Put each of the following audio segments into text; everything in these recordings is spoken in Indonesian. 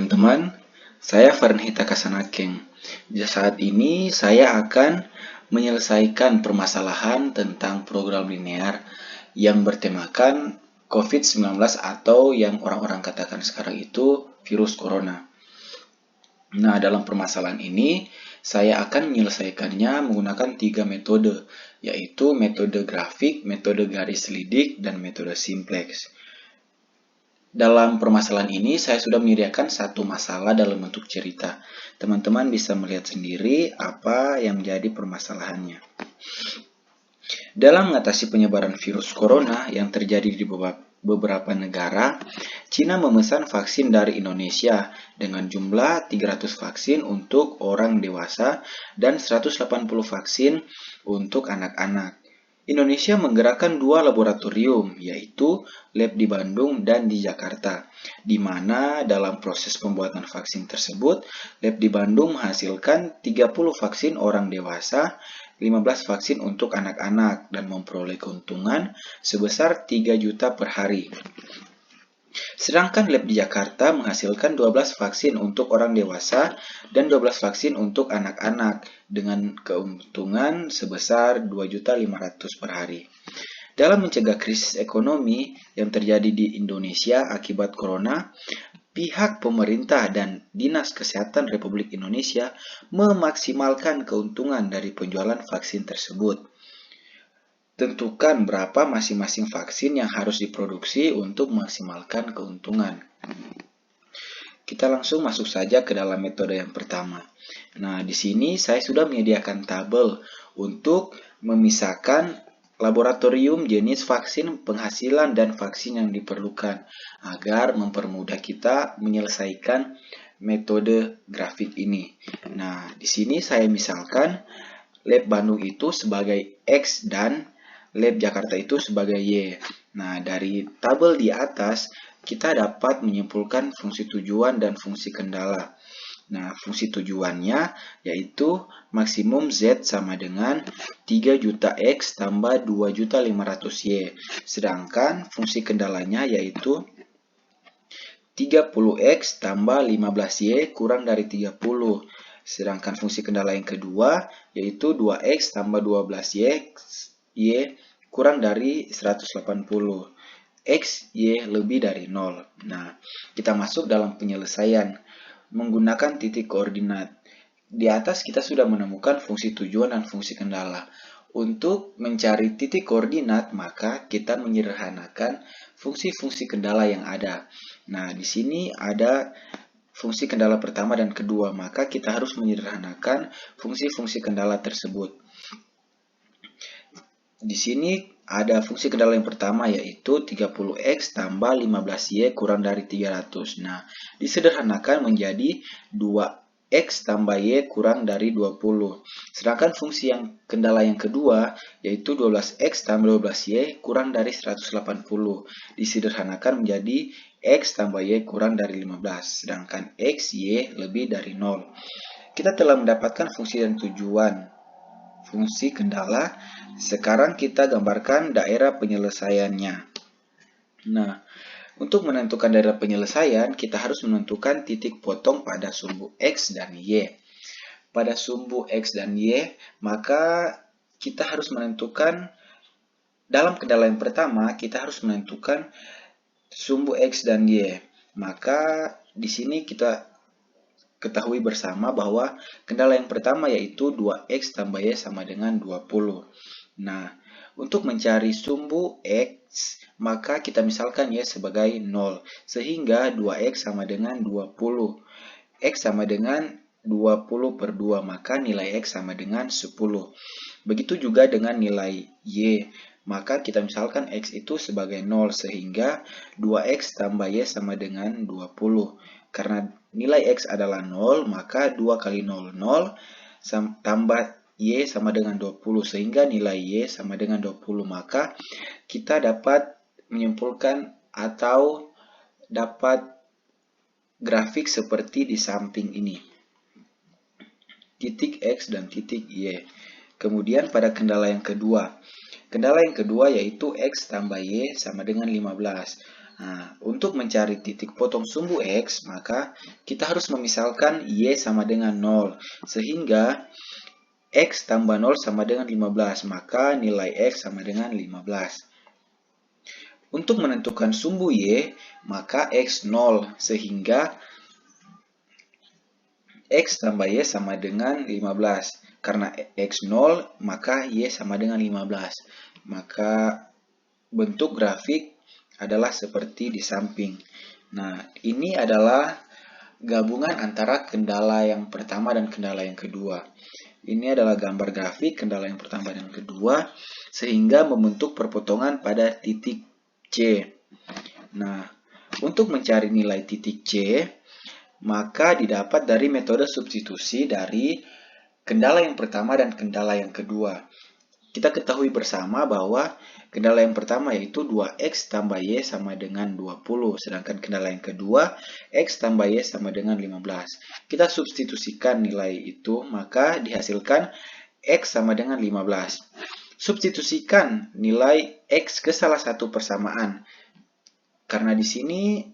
teman-teman, saya Farnhita Kasanakeng. Saat ini saya akan menyelesaikan permasalahan tentang program linear yang bertemakan COVID-19 atau yang orang-orang katakan sekarang itu virus corona. Nah, dalam permasalahan ini saya akan menyelesaikannya menggunakan 3 metode, yaitu metode grafik, metode garis lidik, dan metode simplex. Dalam permasalahan ini, saya sudah menyediakan satu masalah dalam bentuk cerita. Teman-teman bisa melihat sendiri apa yang menjadi permasalahannya. Dalam mengatasi penyebaran virus corona yang terjadi di beberapa negara, Cina memesan vaksin dari Indonesia dengan jumlah 300 vaksin untuk orang dewasa dan 180 vaksin untuk anak-anak. Indonesia menggerakkan 2 laboratorium, yaitu lab di Bandung dan di Jakarta, di mana dalam proses pembuatan vaksin tersebut, lab di Bandung menghasilkan 30 vaksin orang dewasa, 15 vaksin untuk anak-anak, dan memperoleh keuntungan sebesar 3 juta per hari. Sedangkan lab di Jakarta menghasilkan 12 vaksin untuk orang dewasa dan 12 vaksin untuk anak-anak dengan keuntungan sebesar 2.500.000 per hari. Dalam mencegah krisis ekonomi yang terjadi di Indonesia akibat corona, pihak pemerintah dan Dinas Kesehatan Republik Indonesia memaksimalkan keuntungan dari penjualan vaksin tersebut. Tentukan berapa masing-masing vaksin yang harus diproduksi untuk memaksimalkan keuntungan. Kita langsung masuk saja ke dalam metode yang pertama. Nah, di sini saya sudah menyediakan tabel untuk memisahkan laboratorium, jenis vaksin, penghasilan, dan vaksin yang diperlukan agar mempermudah kita menyelesaikan metode grafik ini. Nah, di sini saya misalkan lab Bandung itu sebagai X dan lab Jakarta itu sebagai Y. Nah, dari tabel di atas, kita dapat menyimpulkan fungsi tujuan dan fungsi kendala. Nah, fungsi tujuannya yaitu maksimum Z sama dengan 3 juta X tambah 2 juta 500 Y. Sedangkan fungsi kendalanya yaitu 30X tambah 15Y kurang dari 30. Sedangkan fungsi kendala yang kedua yaitu 2X tambah 12Y kurang dari 180. X, Y lebih dari 0. Nah, kita masuk dalam penyelesaian menggunakan titik koordinat. Di atas kita sudah menemukan fungsi tujuan dan fungsi kendala. Untuk mencari titik koordinat, maka kita menyederhanakan fungsi-fungsi kendala yang ada. Nah, di sini ada fungsi kendala pertama dan kedua, maka kita harus menyederhanakan fungsi-fungsi kendala tersebut. Di sini ada fungsi kendala yang pertama yaitu 30X tambah 15Y kurang dari 300. Nah, disederhanakan menjadi 2X tambah Y kurang dari 20. Sedangkan fungsi yang kendala yang kedua yaitu 12X tambah 12Y kurang dari 180. Disederhanakan menjadi X tambah Y kurang dari 15. Sedangkan X, Y lebih dari 0. Kita telah mendapatkan fungsi dan tujuan fungsi kendala. Sekarang kita gambarkan daerah penyelesaiannya. Nah, untuk menentukan daerah penyelesaian, kita harus menentukan titik potong pada sumbu X dan Y. Pada sumbu X dan Y, maka kita harus menentukan, dalam kendala yang pertama, kita harus menentukan sumbu X dan Y. Maka di sini kita ketahui bersama bahwa kendala yang pertama yaitu 2X tambah Y sama dengan 20. Nah, untuk mencari sumbu X, maka kita misalkan Y sebagai 0, sehingga 2X sama dengan 20. X sama dengan 20 per 2, maka nilai X sama dengan 10. Begitu juga dengan nilai Y, maka kita misalkan X itu sebagai 0, sehingga 2X tambah Y sama dengan 20. Karena nilai X adalah 0, maka 2 kali 0, 0, tambah Y sama dengan 20, sehingga nilai Y sama dengan 20. Maka kita dapat menyimpulkan atau dapat grafik seperti di samping ini. Titik X dan titik Y. Kemudian pada kendala yang kedua. Kendala yang kedua yaitu X tambah Y sama dengan 15. Nah, untuk mencari titik potong sumbu X, maka kita harus memisalkan Y sama dengan 0. Sehingga X tambah 0 sama dengan 15, maka nilai X sama dengan 15. Untuk menentukan sumbu Y, maka X 0, sehingga X tambah Y sama dengan 15. Karena X 0, maka Y sama dengan 15. Maka bentuk grafik adalah seperti di samping. Nah, ini adalah gabungan antara kendala yang pertama dan kendala yang kedua. Ini adalah gambar grafik kendala yang pertama dan kedua, sehingga membentuk perpotongan pada titik C. Nah, untuk mencari nilai titik C, maka didapat dari metode substitusi dari kendala yang pertama dan kendala yang kedua. Kita ketahui bersama bahwa kendala yang pertama yaitu 2X tambah Y sama dengan 20. Sedangkan kendala yang kedua, X tambah Y sama dengan 15. Kita substitusikan nilai itu, maka dihasilkan X sama dengan 15. Substitusikan nilai X ke salah satu persamaan. Karena di sini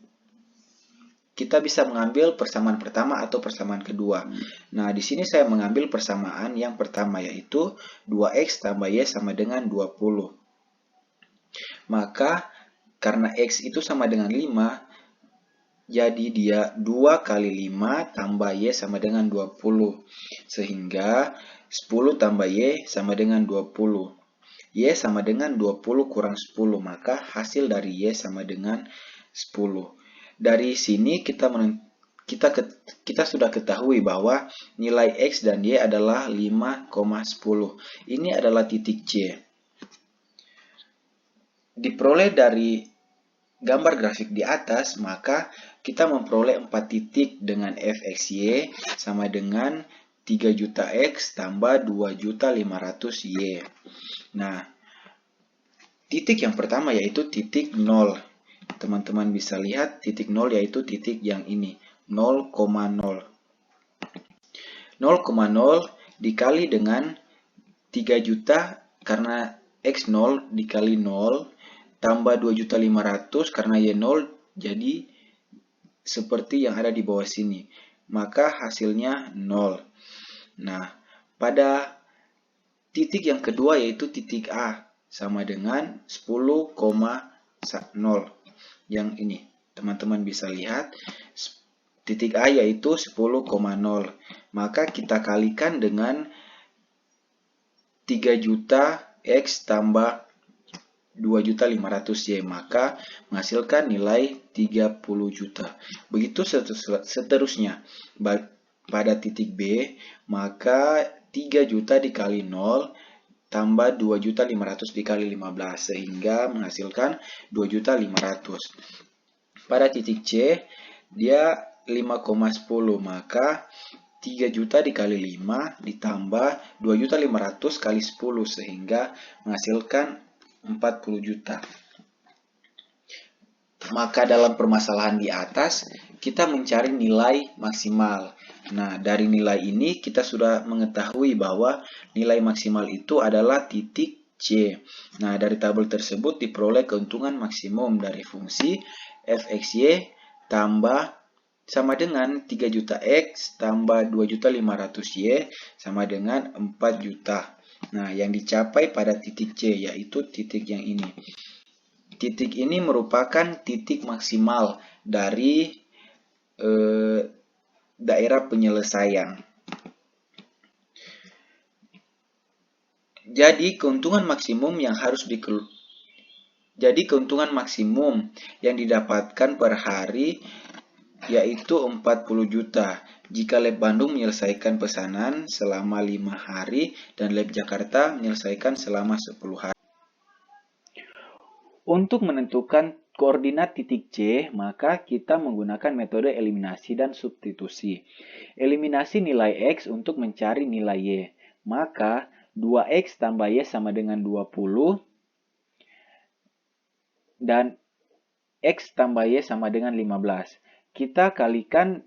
kita bisa mengambil persamaan pertama atau persamaan kedua. Nah, di sini saya mengambil persamaan yang pertama, yaitu 2X tambah Y sama dengan 20. Maka, karena X itu sama dengan 5, jadi dia 2 kali 5 tambah Y sama dengan 20. Sehingga 10 tambah Y sama dengan 20. Y sama dengan 20 kurang 10, maka hasil dari Y sama dengan 10. Dari sini kita sudah ketahui bahwa nilai X dan Y adalah 5,10. Ini adalah titik C. Diperoleh dari gambar grafik di atas, maka kita memperoleh 4 titik dengan fxy sama dengan 3 juta X tambah 2.500.Y. Nah, titik yang pertama yaitu titik 0. Teman-teman bisa lihat titik 0 yaitu titik yang ini, 0,0. 0,0 dikali dengan 3 juta karena X0 dikali 0 tambah 2.500.000 karena Y0 jadi seperti yang ada di bawah sini. Maka hasilnya 0. Nah, pada titik yang kedua yaitu titik A sama dengan 10,0. Yang ini, teman-teman bisa lihat titik A yaitu 10,0. Maka kita kalikan dengan 3 juta X tambah 2.500.Y, maka menghasilkan nilai 30 juta. Begitu seterusnya. Pada titik B, maka 3 juta dikali 0 tambah 2.500.000 dikali 15, sehingga menghasilkan 2.500.000. Pada titik C, dia 5,10, maka 3 juta dikali 5 ditambah 2.500.000 kali 10, sehingga menghasilkan 40 juta. Maka dalam permasalahan di atas, kita mencari nilai maksimal. Nah, dari nilai ini kita sudah mengetahui bahwa nilai maksimal itu adalah titik C. Nah, dari tabel tersebut diperoleh keuntungan maksimum dari fungsi fxy tambah sama dengan 3 juta X tambah 2.500.000Y sama dengan 4 juta. Nah, yang dicapai pada titik C yaitu titik yang ini. Titik ini merupakan titik maksimal dari daerah penyelesaian. Jadi keuntungan maksimum yang didapatkan per hari yaitu 40 juta. Jika Lab Bandung menyelesaikan pesanan selama 5 hari dan Lab Jakarta menyelesaikan selama 10 hari. Untuk menentukan koordinat titik C, maka kita menggunakan metode eliminasi dan substitusi. Eliminasi nilai X untuk mencari nilai Y. Maka 2X tambah Y sama dengan 20 dan X tambah Y sama dengan 15. Kita kalikan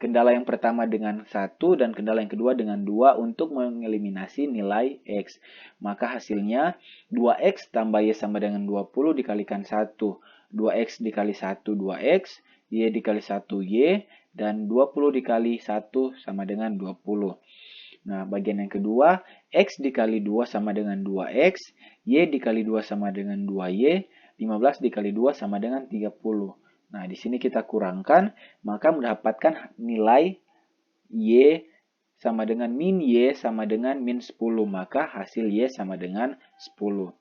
kendala yang pertama dengan 1 dan kendala yang kedua dengan 2 untuk mengeliminasi nilai X. Maka hasilnya 2X tambah Y sama dengan 20 dikalikan 1. 2x dikali 1 2x, y dikali 1 y, dan 20 dikali 1 sama dengan 20. Nah, bagian yang kedua, x dikali 2 sama dengan 2x, y dikali 2 sama dengan 2y, 15 dikali 2 sama dengan 30. Nah, di sini kita kurangkan, maka mendapatkan nilai y sama dengan min y sama dengan min 10, maka hasil y sama dengan 10.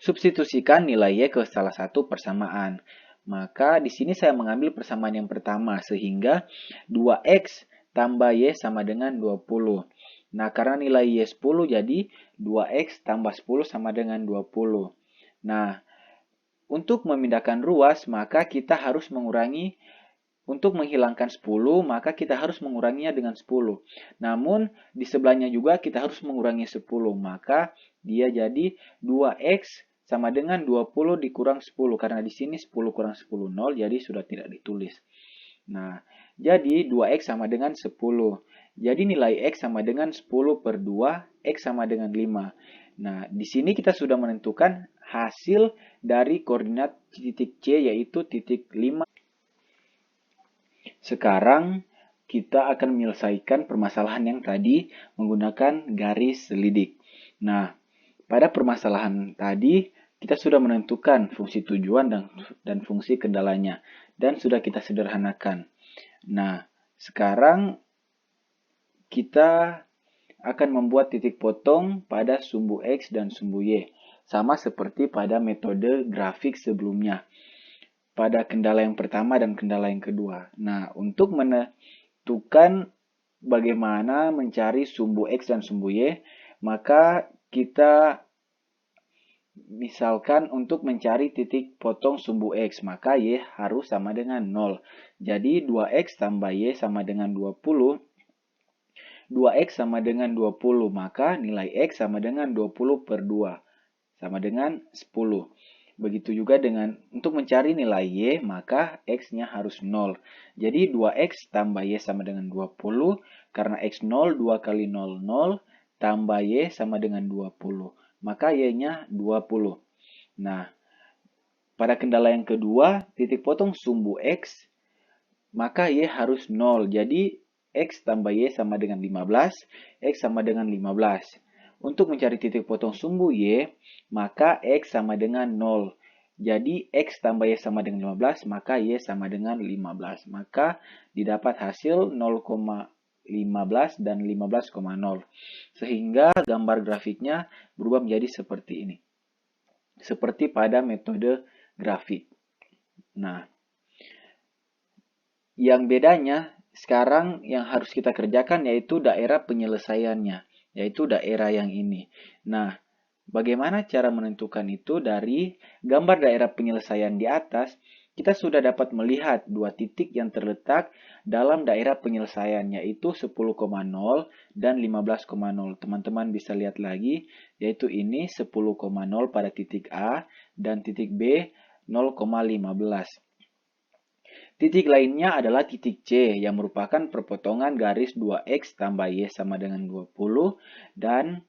Substitusikan nilai y ke salah satu persamaan. Maka di sini saya mengambil persamaan yang pertama, sehingga 2x tambah y sama dengan 20. Nah, karena nilai y 10, jadi 2x tambah 10 sama dengan 20. Nah, untuk memindahkan ruas, maka kita harus mengurangi, untuk menghilangkan 10, maka kita harus menguranginya dengan 10. Namun, di sebelahnya juga kita harus mengurangi 10, maka dia jadi 2x sama dengan 20 dikurang 10, karena di sini 10 kurang 10, 0, jadi sudah tidak ditulis. Nah, jadi 2x sama dengan 10. Jadi nilai x sama dengan 10 per 2, x sama dengan 5. Nah, di sini kita sudah menentukan hasil dari koordinat titik C, yaitu titik 5. Sekarang kita akan menyelesaikan permasalahan yang tadi menggunakan garis selidik. Nah, pada permasalahan tadi kita sudah menentukan fungsi tujuan dan fungsi kendalanya, dan sudah kita sederhanakan. Nah, sekarang kita akan membuat titik potong pada sumbu X dan sumbu Y, sama seperti pada metode grafik sebelumnya, pada kendala yang pertama dan kendala yang kedua. Nah, untuk menentukan bagaimana mencari sumbu X dan sumbu Y, maka kita misalkan untuk mencari titik potong sumbu X, maka Y harus sama dengan 0. Jadi 2X tambah Y sama dengan 20. 2X sama dengan 20, maka nilai X sama dengan 20 per 2, sama dengan 10. Begitu juga dengan untuk mencari nilai Y, maka X-nya harus 0. Jadi 2X tambah Y sama dengan 20, karena X 0, 2 kali 0, 0, tambah Y sama dengan 20. Maka Y-nya 20. Nah, pada kendala yang kedua, titik potong sumbu X, maka Y harus 0. Jadi, X tambah Y sama dengan 15, X sama dengan 15. Untuk mencari titik potong sumbu Y, maka X sama dengan 0. Jadi, X tambah Y sama dengan 15, maka Y sama dengan 15. Maka didapat hasil 0,15 dan 15,0. Sehingga gambar grafiknya berubah menjadi seperti ini. Seperti pada metode grafik. Nah, yang bedanya sekarang yang harus kita kerjakan yaitu daerah penyelesaiannya, yaitu daerah yang ini. Nah, bagaimana cara menentukan itu? Dari gambar daerah penyelesaian di atas, kita sudah dapat melihat dua titik yang terletak dalam daerah penyelesaian, yaitu 10,0 dan 15,0. Teman-teman bisa lihat lagi, yaitu ini 10,0 pada titik A dan titik B 0,15. Titik lainnya adalah titik C yang merupakan perpotongan garis 2X tambah Y sama dengan 20 dan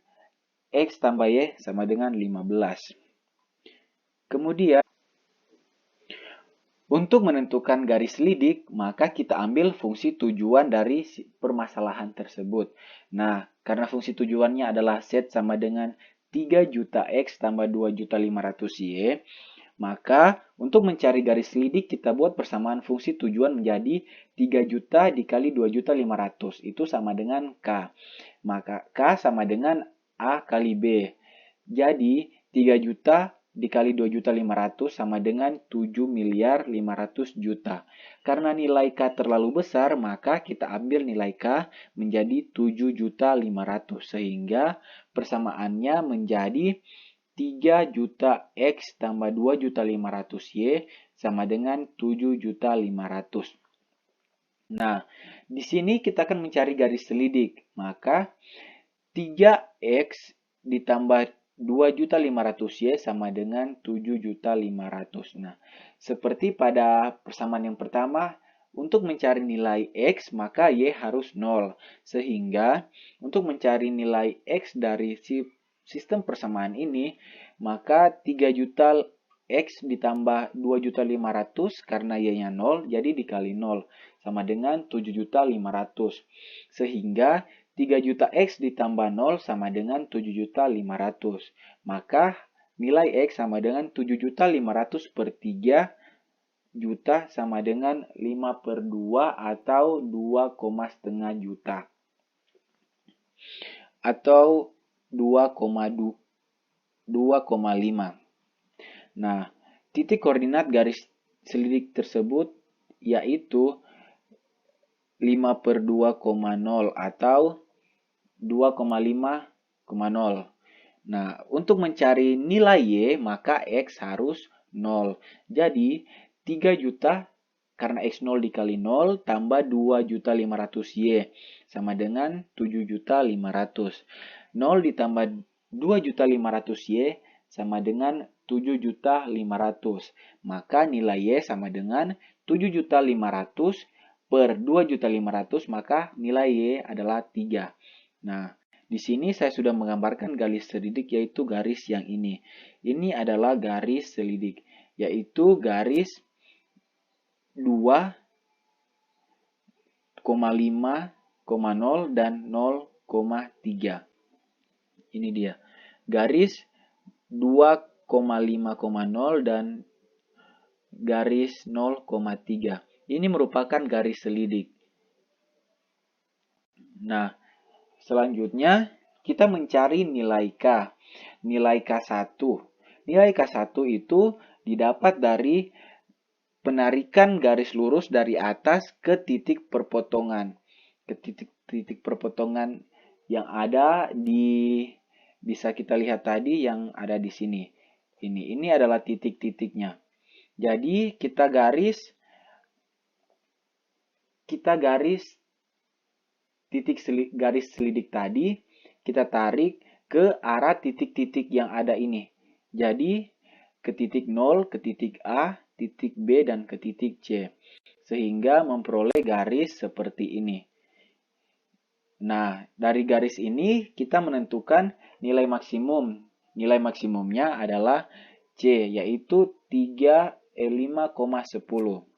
X tambah Y sama dengan 15. Kemudian, untuk menentukan garis lidik, maka kita ambil fungsi tujuan dari permasalahan tersebut. Nah, karena fungsi tujuannya adalah Z sama dengan 3 juta X tambah 2 juta 500 Y, maka untuk mencari garis lidik kita buat persamaan fungsi tujuan menjadi 3 juta dikali 2 juta 500. Itu sama dengan K. Maka K sama dengan A kali B. Jadi 3 juta dikali 2 juta 500 sama dengan 7 miliar 500 juta. Karena nilai K terlalu besar, maka kita ambil nilai K menjadi 7 juta 500. Sehingga persamaannya menjadi 3 juta X tambah 2 juta 500 Y sama dengan 7 juta 500. Nah, di sini kita akan mencari garis selidik. Maka 3X ditambah 2 juta 500 Y sama dengan 7 juta 500. Nah, seperti pada persamaan yang pertama, untuk mencari nilai X maka Y harus 0. Sehingga untuk mencari nilai X dari sistem persamaan ini, maka 3 juta X ditambah 2.500.000 karena Y-nya 0, jadi dikali 0. Sama dengan 7.500.000. Sehingga 3 juta X ditambah 0 sama dengan 7.500.000. Maka nilai X sama dengan 7.500.000 per 3 juta sama dengan 5 per 2 atau 2,5 juta. Atau 2,5. Nah, titik koordinat garis selidik tersebut yaitu 5 per 2,0 atau 2,5,0. Nah, untuk mencari nilai Y, maka X harus 0. Jadi, 3 juta karena X 0 dikali 0 tambah 2.500.000 Y sama dengan 7.500.000. 0 ditambah 2.500.000 Y sama dengan 7.500.000. Maka nilai Y sama dengan 7.500.000 per 2.500.000, maka nilai Y adalah 3. Nah, di sini saya sudah menggambarkan garis selidik yaitu garis yang ini. Ini adalah garis selidik, yaitu garis 2,5,0 dan 0,3. Ini dia. Garis 2,5,0 dan garis 0,3. Ini merupakan garis selidik. Nah, selanjutnya kita mencari nilai K. Nilai K1. Nilai K1 itu didapat dari penarikan garis lurus dari atas ke titik perpotongan. Ke titik perpotongan yang ada bisa kita lihat tadi yang ada di sini. Ini adalah titik-titiknya. Jadi kita garis garis selidik tadi, kita tarik ke arah titik-titik yang ada ini. Jadi ke titik 0, ke titik A, titik B, dan ke titik C. Sehingga memperoleh garis seperti ini. Nah, dari garis ini kita menentukan nilai maksimum. Nilai maksimumnya adalah C, yaitu 5,10.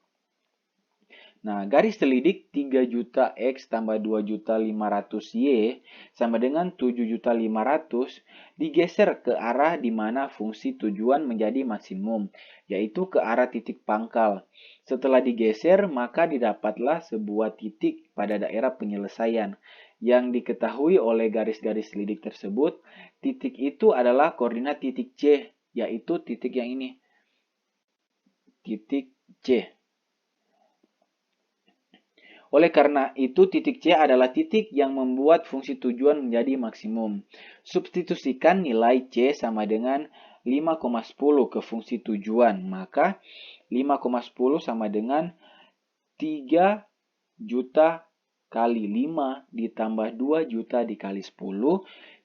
Nah, garis selidik 3 juta X tambah 2.500.000 Y sama dengan 7.500.000 digeser ke arah di mana fungsi tujuan menjadi maksimum, yaitu ke arah titik pangkal. Setelah digeser, maka didapatlah sebuah titik pada daerah penyelesaian. Yang diketahui oleh garis-garis selidik tersebut, titik itu adalah koordinat titik C, yaitu titik yang ini. Titik C. Oleh karena itu, titik C adalah titik yang membuat fungsi tujuan menjadi maksimum. Substitusikan nilai C sama dengan 5,10 ke fungsi tujuan. Maka 5,10 sama dengan 3 juta kali 5 ditambah 2 juta dikali 10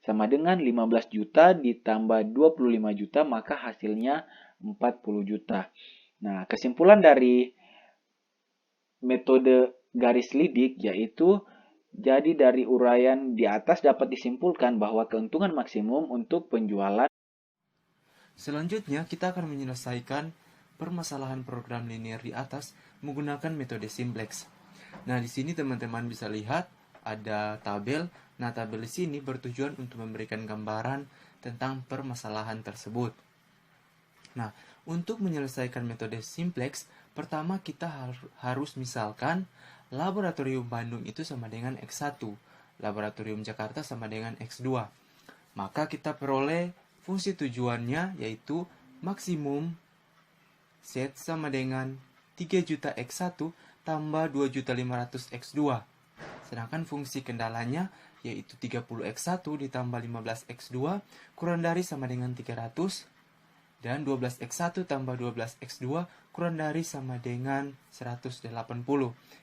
sama dengan 15 juta ditambah 25 juta, maka hasilnya 40 juta. Nah, kesimpulan dari metode garis selidik yaitu jadi dari uraian di atas dapat disimpulkan bahwa keuntungan maksimum untuk penjualan. Selanjutnya kita akan menyelesaikan permasalahan program linear di atas menggunakan metode simplex. Nah, di sini teman-teman bisa lihat ada tabel. Nah, tabel di sini bertujuan untuk memberikan gambaran tentang permasalahan tersebut. Nah, untuk menyelesaikan metode simplex, pertama kita harus misalkan laboratorium Bandung itu sama dengan X1, laboratorium Jakarta sama dengan X2. Maka kita peroleh fungsi tujuannya yaitu maksimum Z sama dengan 3 juta X1 tambah 2.500 X2. Sedangkan fungsi kendalanya yaitu 30 X1 ditambah 15 X2 kurang dari sama dengan 300. Dan 12 X1 tambah 12 X2 kurang dari sama dengan 180.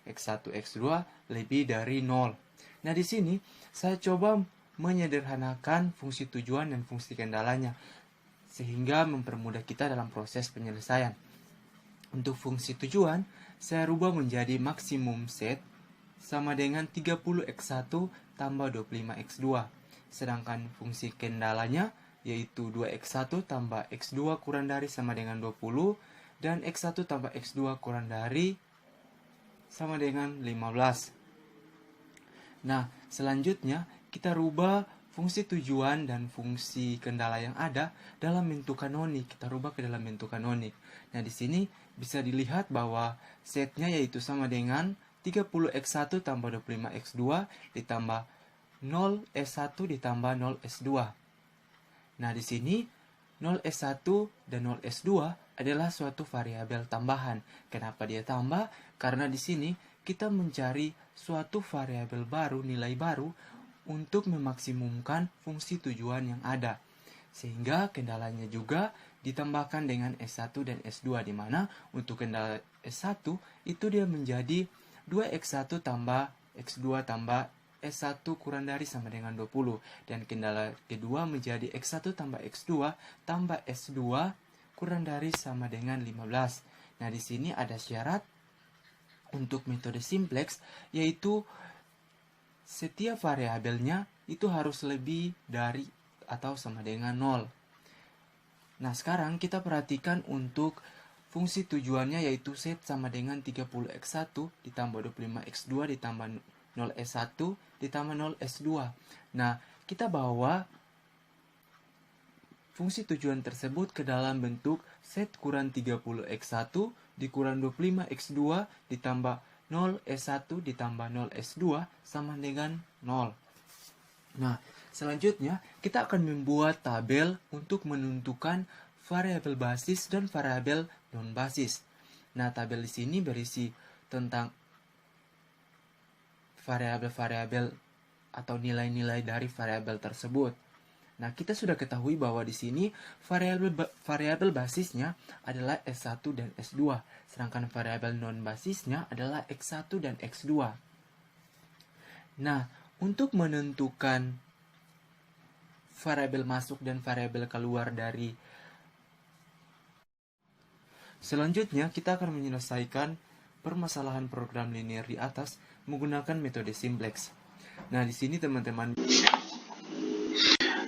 X1, X2 lebih dari 0. Nah, di sini saya coba menyederhanakan fungsi tujuan dan fungsi kendalanya sehingga mempermudah kita dalam proses penyelesaian. Untuk fungsi tujuan, saya rubah menjadi maksimum Z sama dengan 30 X1 tambah 25 X2. Sedangkan fungsi kendalanya yaitu 2x1 tambah x2 kurang dari sama dengan 20, dan x1 tambah x2 kurang dari sama dengan 15. Nah, selanjutnya kita rubah fungsi tujuan dan fungsi kendala yang ada dalam bentuk kanonik. Kita rubah ke dalam bentuk kanonik. Nah, di sini bisa dilihat bahwa setnya yaitu sama dengan 30x1 tambah 25x2 ditambah 0s1 ditambah 0s2. Nah, di sini 0s1 dan 0s2 adalah suatu variabel tambahan. Kenapa dia tambah? Karena di sini kita mencari suatu variabel baru, nilai baru untuk memaksimumkan fungsi tujuan yang ada. Sehingga kendalanya juga ditambahkan dengan S1 dan S2, di mana untuk kendala S1 itu dia menjadi 2x1 tambah x2 tambah S1 kurang dari sama dengan 20. Dan kendala kedua menjadi x1 tambah x2 tambah S2 kurang dari sama dengan 15. Nah, di sini ada syarat untuk metode simplex, yaitu setiap variabelnya itu harus lebih dari atau sama dengan 0. Nah, sekarang kita perhatikan untuk fungsi tujuannya, yaitu set sama dengan 30x1 ditambah 25x2 ditambah 0s1 ditambah 0s2. Nah, kita bawa fungsi tujuan tersebut ke dalam bentuk set kurang 30x1 dikurang 25x2 ditambah 0s1 ditambah 0s2 sama dengan 0. Nah, selanjutnya kita akan membuat tabel untuk menentukan variabel basis dan variabel non-basis. Nah, tabel di sini berisi tentang variabel-variabel atau nilai-nilai dari variabel tersebut. Nah, kita sudah ketahui bahwa di sini variabel basisnya adalah S1 dan S2, sedangkan variabel non-basisnya adalah X1 dan X2. Nah, untuk menentukan variabel masuk dan variabel keluar dari selanjutnya, kita akan menyelesaikan permasalahan program linear di atas menggunakan metode simplex. Nah, di sini teman-teman,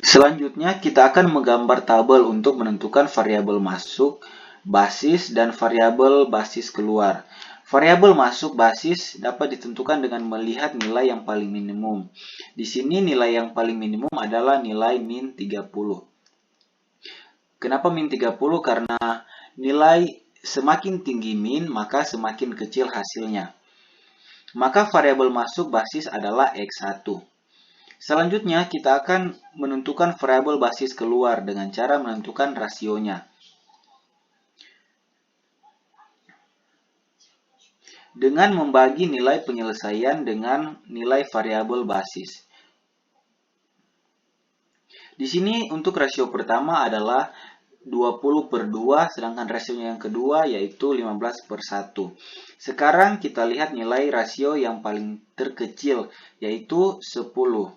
selanjutnya kita akan menggambar tabel untuk menentukan variabel masuk, basis, dan variabel basis keluar. Variabel masuk basis dapat ditentukan dengan melihat nilai yang paling minimum. Di sini nilai yang paling minimum adalah nilai min 30. Kenapa min 30? Karena nilai semakin tinggi min, maka semakin kecil hasilnya. Maka variabel masuk basis adalah X1. Selanjutnya, kita akan menentukan variabel basis keluar dengan cara menentukan rasionya. Dengan membagi nilai penyelesaian dengan nilai variabel basis. Di sini untuk rasio pertama adalah 20/2, sedangkan rasionya yang kedua yaitu 15/1. Sekarang kita lihat nilai rasio yang paling terkecil, yaitu 10.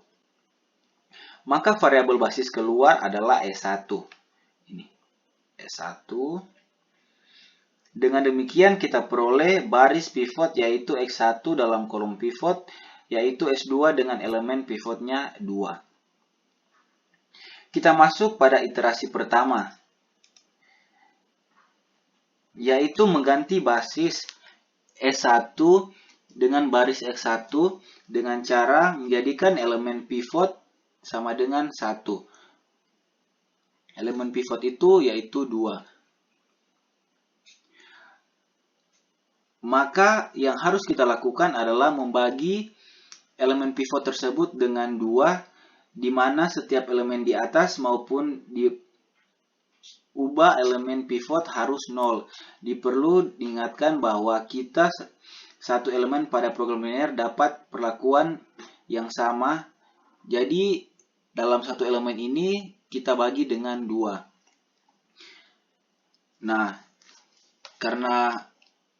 Maka variabel basis keluar adalah S1. Ini S1. Dengan demikian kita peroleh baris pivot yaitu X1 dalam kolom pivot, yaitu S2 dengan elemen pivotnya 2. Kita masuk pada iterasi pertama, yaitu mengganti basis S1 dengan baris X1 dengan cara menjadikan elemen pivot sama dengan 1. Elemen pivot itu yaitu 2. Maka yang harus kita lakukan adalah membagi elemen pivot tersebut dengan 2, di mana setiap elemen di atas maupun di ubah elemen pivot harus 0. Diperlu diingatkan bahwa kita satu elemen pada program linear dapat perlakuan yang sama. Jadi dalam satu elemen ini kita bagi dengan 2. Nah, karena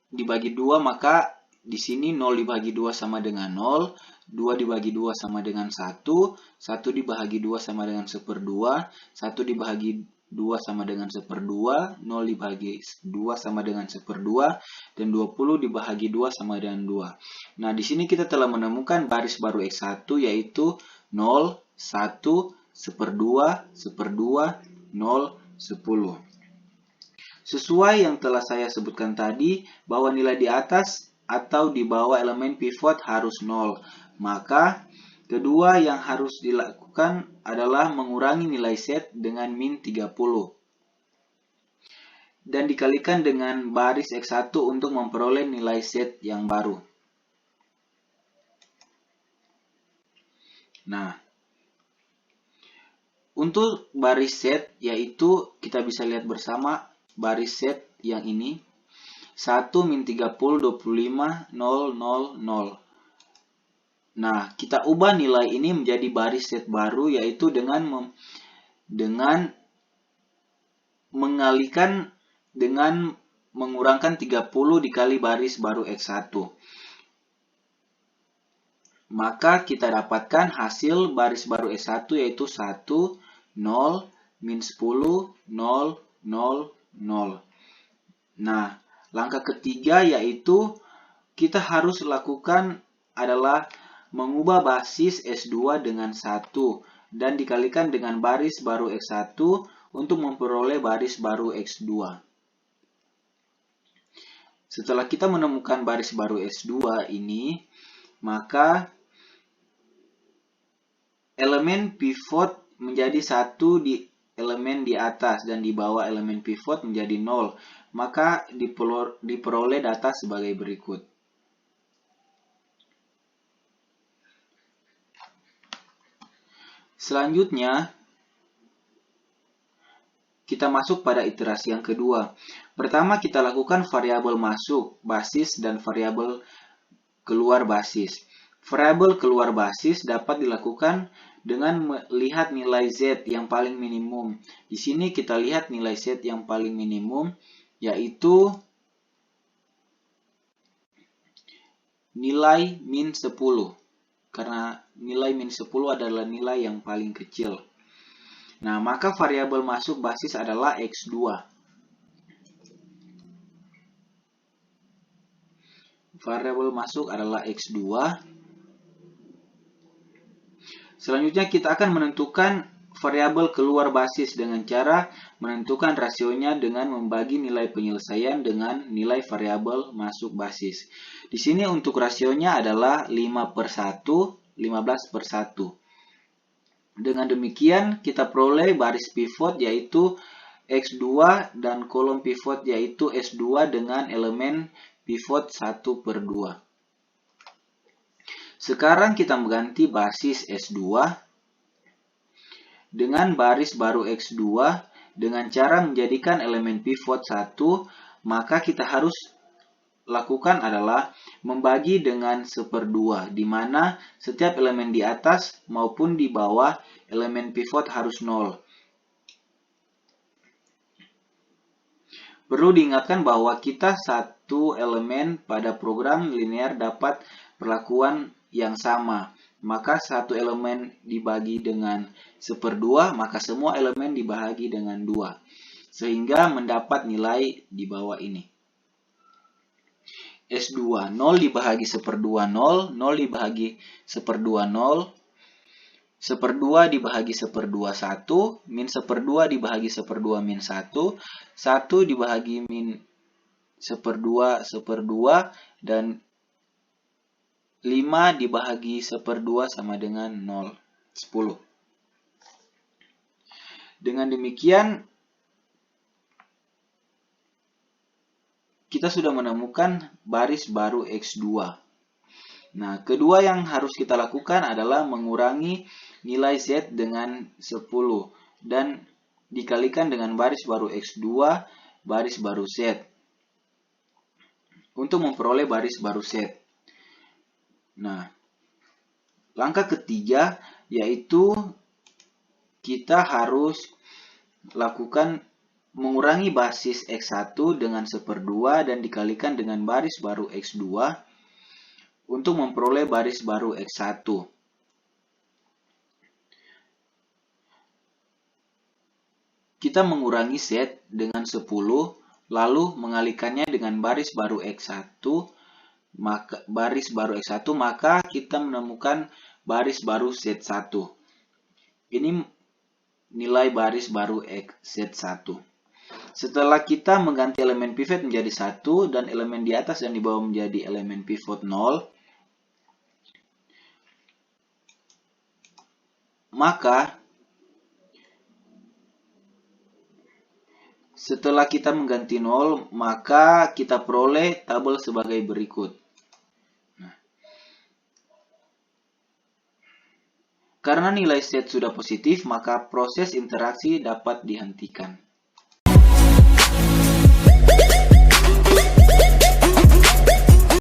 dibagi 2 maka di sini 0 dibagi 2 sama dengan 0, 2 dibagi 2 sama dengan 1, 1 dibagi 2 sama dengan 1/2, 1 dibagi 2 sama dengan 1/2, 0 dibagi 2 sama dengan 1/2, dan 20 dibagi 2 sama dengan 2. Nah, di sini kita telah menemukan baris baru X1 yaitu 0, 1, 1/2, 1/2, 0, 10. Sesuai yang telah saya sebutkan tadi, bahwa nilai di atas atau di bawah elemen pivot harus 0. Maka, kedua yang harus dilakukan adalah mengurangi nilai set dengan min 30. Dan dikalikan dengan baris X1 untuk memperoleh nilai set yang baru. Nah, untuk baris set, yaitu kita bisa lihat bersama baris set yang ini 1 min 30 25 0 0 0. Nah, kita ubah nilai ini menjadi baris set baru, yaitu dengan mengurangkan 30 dikali baris baru X1. Maka kita dapatkan hasil baris baru X1 yaitu 1 0 min 10 0 0 0. Nah, langkah ketiga yaitu kita harus lakukan adalah mengubah basis S2 dengan 1 dan dikalikan dengan baris baru X1 untuk memperoleh baris baru X2. Setelah kita menemukan baris baru S2 ini, maka elemen pivot menjadi 1 di elemen di atas dan di bawah elemen pivot menjadi 0. Maka diperoleh data sebagai berikut. Selanjutnya, kita masuk pada iterasi yang kedua. Pertama, kita lakukan variabel masuk basis dan variabel keluar basis. Variabel keluar basis dapat dilakukan dengan melihat nilai Z yang paling minimum. Di sini kita lihat nilai Z yang paling minimum, yaitu nilai min 10. Karena nilai min 10 adalah nilai yang paling kecil. Nah, maka variabel masuk basis adalah X2. Variabel masuk adalah X2. Selanjutnya kita akan menentukan variabel keluar basis dengan cara menentukan rasionya dengan membagi nilai penyelesaian dengan nilai variabel masuk basis. Di sini untuk rasionya adalah 5/1, 15/1. Dengan demikian kita peroleh baris pivot yaitu X2 dan kolom pivot yaitu S2 dengan elemen pivot 1/2. Sekarang kita mengganti basis S2 dengan baris baru X2 dengan cara menjadikan elemen pivot 1, maka kita harus lakukan adalah membagi dengan 1/2, di mana setiap elemen di atas maupun di bawah elemen pivot harus 0. Perlu diingatkan bahwa kita satu elemen pada program linear dapat perlakuan yang sama. Maka satu elemen dibagi dengan 1/2, maka semua elemen dibagi dengan 2. Sehingga mendapat nilai di bawah ini. S2, 0 dibagi 1/2, 0, 0 dibagi 1/2, 0, 1/2 dibagi 1/2, 1, min 1/2 dibagi 1/2, min 1, 1 dibagi min 1/2, 1/2, dan 5 dibagi 1/2 sama dengan 0, 10. Dengan demikian, kita sudah menemukan baris baru X2. Nah, kedua yang harus kita lakukan adalah mengurangi nilai Z dengan 10 dan dikalikan dengan baris baru X2, baris baru Z untuk memperoleh baris baru Z. Nah, langkah ketiga yaitu kita harus lakukan mengurangi basis X1 dengan 1/2 dan dikalikan dengan baris baru X2 untuk memperoleh baris baru X1. Kita mengurangi Z dengan 10, lalu mengalikannya dengan baris baru X1, maka kita menemukan baris baru Z1. Ini nilai baris baru Z1. Setelah kita mengganti elemen pivot menjadi 1 dan elemen di atas dan di bawah menjadi elemen pivot 0, maka setelah kita mengganti 0, maka kita peroleh tabel sebagai berikut. Karena nilai Z sudah positif, maka proses interaksi dapat dihentikan.